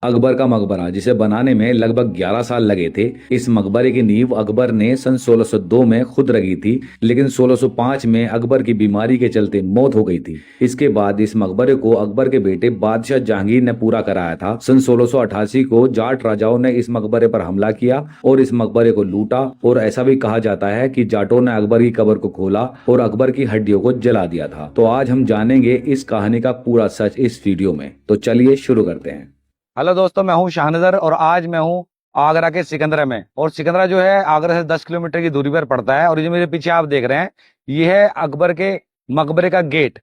अकबर का मकबरा, जिसे बनाने में लगभग 11 साल लगे थे। इस मकबरे की नींव अकबर ने सन 1602 में खुद रखी थी, लेकिन 1605 में अकबर की बीमारी के चलते मौत हो गई थी। इसके बाद इस मकबरे को अकबर के बेटे बादशाह जहांगीर ने पूरा कराया था। सन 1688 को जाट राजाओं ने इस मकबरे पर हमला किया और इस मकबरे को लूटा, और ऐसा भी कहा जाता है कि जाटों ने अकबर की कब्र को खोला और अकबर की हड्डियों को जला दिया था। तो आज हम जानेंगे इस कहानी का पूरा सच इस वीडियो में। तो चलिए शुरू करते हैं। हेलो दोस्तों, मैं हूं शाहनजर और आज मैं हूं आगरा के सिकंदरा में। और सिकंदरा जो है आगरा से 10 किलोमीटर की दूरी पर पड़ता है। और ये जो मेरे पीछे आप देख रहे हैं, ये है अकबर के मकबरे का गेट।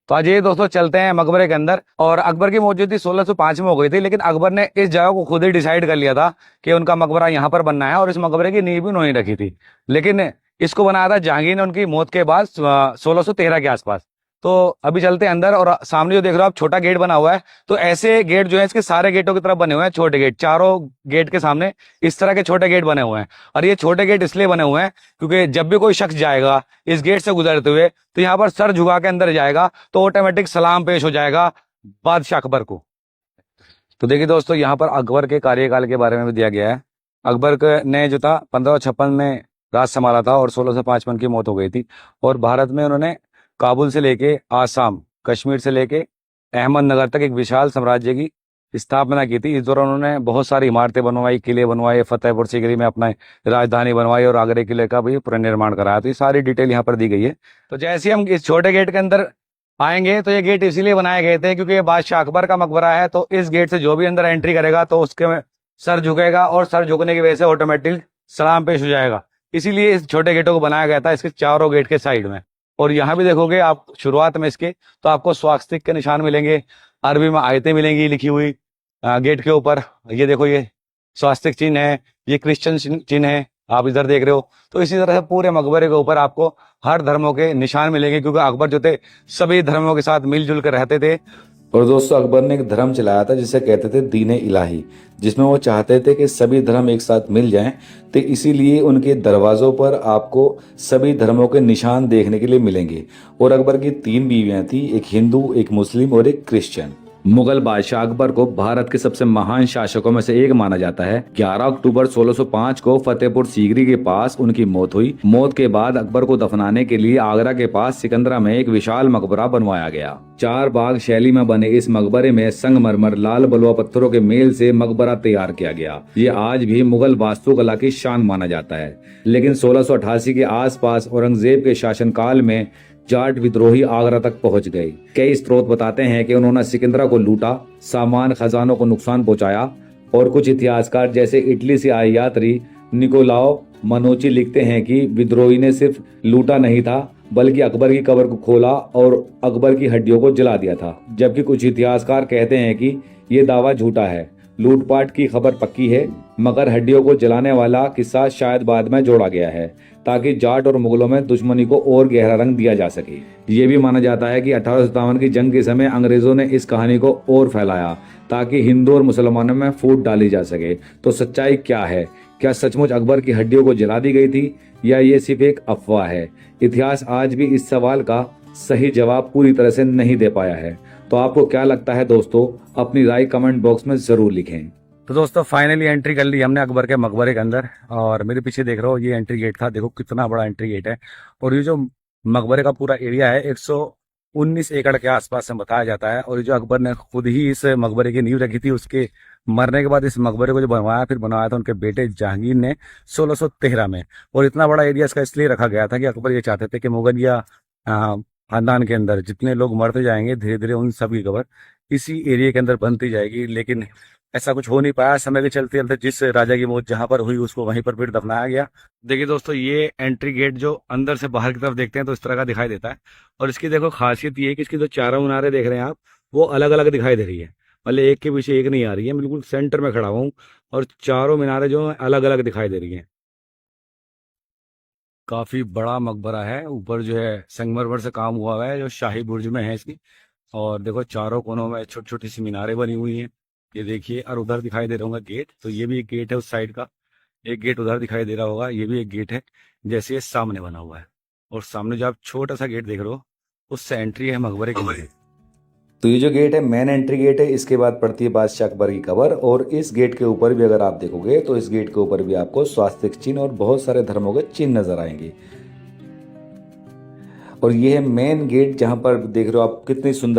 तो आज ये दोस्तों चलते हैं मकबरे के अंदर। और अकबर की मौजूदगी 1605 में हो गई थी, लेकिन अकबर ने इस जगह को खुद ही डिसाइड कर लिया था कि उनका मकबरा यहाँ पर बनना है। और इस मकबरे की नींव भी उन्होंने रखी थी, लेकिन इसको बनाया था जहांगीर ने उनकी मौत के बाद 1613 के आसपास। तो अभी चलते हैं अंदर। और सामने जो देख रहे हो आप, छोटा गेट बना हुआ है। तो ऐसे गेट जो है इसके सारे गेटों की तरफ बने हुए हैं छोटे गेट। चारों गेट के सामने इस तरह के छोटे गेट बने हुए हैं। और ये छोटे गेट इसलिए बने हुए हैं क्योंकि जब भी कोई शख्स जाएगा इस गेट से गुजरते हुए, तो यहाँ पर सर झुका के अंदर जाएगा तो ऑटोमेटिक सलाम पेश हो जाएगा बादशाह अकबर को। तो देखिए दोस्तों, यहाँ पर अकबर के कार्यकाल के बारे में भी दिया गया है। अकबर ने जो था 1556 में राज संभाला था और 1605 में उनकी मौत हो गई थी। और भारत में उन्होंने काबुल से लेके आसाम, कश्मीर से लेके अहमदनगर तक एक विशाल साम्राज्य की स्थापना की थी। इस दौरान उन्होंने बहुत सारी इमारतें बनवाई, किले बनवाए, फतेहपुर सीकरी में अपना राजधानी बनवाई और आगरे किले का भी पुनर्निर्माण कराया। तो ये सारी डिटेल यहाँ पर दी गई है। तो जैसे ही हम इस छोटे गेट के अंदर आएंगे, तो ये गेट इसीलिए बनाए गए थे क्योंकि ये बादशाह अकबर का मकबरा है। तो इस गेट से जो भी अंदर एंट्री करेगा तो उसके में सर झुकेगा और सर झुकने की वजह से ऑटोमेटिक सलाम पेश हो जाएगा। इसीलिए इस छोटे गेटों को बनाया गया था इसके चारों गेट के साइड में। और यहाँ भी देखोगे आप शुरुआत में इसके, तो आपको स्वास्तिक के निशान मिलेंगे, अरबी में आयतें मिलेंगी लिखी हुई गेट के ऊपर। ये देखो, ये स्वास्तिक चिन्ह है, ये क्रिश्चियन चिन्ह है, आप इधर देख रहे हो। तो इसी तरह से पूरे मकबरे के ऊपर आपको हर धर्मों के निशान मिलेंगे, क्योंकि अकबर जो थे सभी धर्मों के साथ मिलजुल कर रहते थे। और दोस्तों, अकबर ने एक धर्म चलाया था जिसे कहते थे दीन इलाही, जिसमें वो चाहते थे कि सभी धर्म एक साथ मिल जाएं। तो इसीलिए उनके दरवाजों पर आपको सभी धर्मों के निशान देखने के लिए मिलेंगे। और अकबर की 3 बीवियां थी, एक हिंदू, एक मुस्लिम और एक क्रिश्चियन। मुगल बादशाह अकबर को भारत के सबसे महान शासकों में से एक माना जाता है। 11 अक्टूबर 1605 को फतेहपुर सीकरी के पास उनकी मौत हुई। मौत के बाद अकबर को दफनाने के लिए आगरा के पास सिकंदरा में एक विशाल मकबरा बनवाया गया। 4 बाग शैली में बने इस मकबरे में संगमरमर, लाल बलुआ पत्थरों के मेल से मकबरा तैयार किया गया। ये आज भी मुगल वास्तुकला की शान माना जाता है। लेकिन 1688 के आसपास औरंगजेब के शासनकाल में जाट विद्रोही आगरा तक पहुंच गए। कई स्रोत बताते हैं कि उन्होंने सिकंदरा को लूटा, सामान खजानों को नुकसान पहुंचाया। और कुछ इतिहासकार जैसे इटली से आए यात्री निकोलाओ मनोची लिखते हैं कि विद्रोही ने सिर्फ लूटा नहीं था, बल्कि अकबर की कब्र को खोला और अकबर की हड्डियों को जला दिया था। जबकि कुछ इतिहासकार कहते हैं कि ये दावा झूठा है, लूटपाट की खबर पक्की है, मगर हड्डियों को जलाने वाला किस्सा शायद बाद में जोड़ा गया है ताकि जाट और मुगलों में दुश्मनी को और गहरा रंग दिया जा सके। ये भी माना जाता है कि 1857 की जंग के समय अंग्रेजों ने इस कहानी को और फैलाया ताकि हिंदू और मुसलमानों में फूट डाली जा सके। तो सच्चाई क्या है? क्या सचमुच अकबर की हड्डियों को जला दी गई थी या ये सिर्फ एक अफवाह है? इतिहास आज भी इस सवाल का सही जवाब पूरी तरह से नहीं दे पाया है। तो आपको क्या लगता है दोस्तों? अपनी राय कमेंट बॉक्स में जरूर लिखें। तो दोस्तों, फाइनली एंट्री कर ली हमने अकबर के मकबरे के अंदर। और मेरे पीछे देख रहे हो, ये एंट्री गेट था। देखो कितना बड़ा एंट्री गेट है। और ये जो मकबरे का पूरा एरिया है 119 एकड़ के आसपास से बताया जाता है। और ये जो अकबर ने खुद ही इस मकबरे की नींव रखी थी, उसके मरने के बाद इस मकबरे को जो बनवाया, फिर बनवाया था उनके बेटे जहांगीर ने 1613 में। और इतना बड़ा एरिया इसका इसलिए रखा गया था कि अकबर ये चाहते थे कि मुगलिया खानदान के अंदर जितने लोग मरते जाएंगे धीरे धीरे उन सब की कब्र इसी एरिया के अंदर बनती जाएगी। लेकिन ऐसा कुछ हो नहीं पाया। समय के चलते चलते जिस राजा की मौत जहां पर हुई उसको वहीं पर फिर दफनाया गया। देखिए दोस्तों, ये एंट्री गेट जो अंदर से बाहर की तरफ देखते हैं तो इस तरह का दिखाई देता है। और इसकी देखो खासियत ये है कि इसकी जो चारों मीनारें देख रहे हैं आप, वो अलग अलग दिखाई दे रही है। मतलब एक के पीछे एक नहीं आ रही है, बिल्कुल सेंटर में खड़ा हूँ और चारों मीनारें जो अलग अलग दिखाई दे रही है। काफी बड़ा मकबरा है। ऊपर जो है संगमरमर से काम हुआ है जो शाही बुर्ज में है इसकी। और देखो चारों कोनों में छोटी छोटी सी मीनारें बनी हुई हैं। ये देखिए, और उधर दिखाई दे रहा होगा गेट। तो ये भी एक गेट है उस साइड का। एक गेट उधर दिखाई दे रहा होगा, ये भी एक गेट है जैसे ये सामने बना हुआ है। और सामने जो आप छोटा सा गेट देख रहे हो, उससे एंट्री है मकबरे के लिए। तो ये जो गेट है मेन एंट्री गेट है, इसके बाद पड़ती है बादशाह अकबर की कबर, और इस गेट के ऊपर भी अगर आप देखोगे तो इस गेट के ऊपर भी आपको स्वास्तिक चिन्ह और बहुत सारे धर्मों के चिन्ह नजर आएंगे। और ये है मेन गेट, जहां पर देख रहे हो आप कितनी सुंदर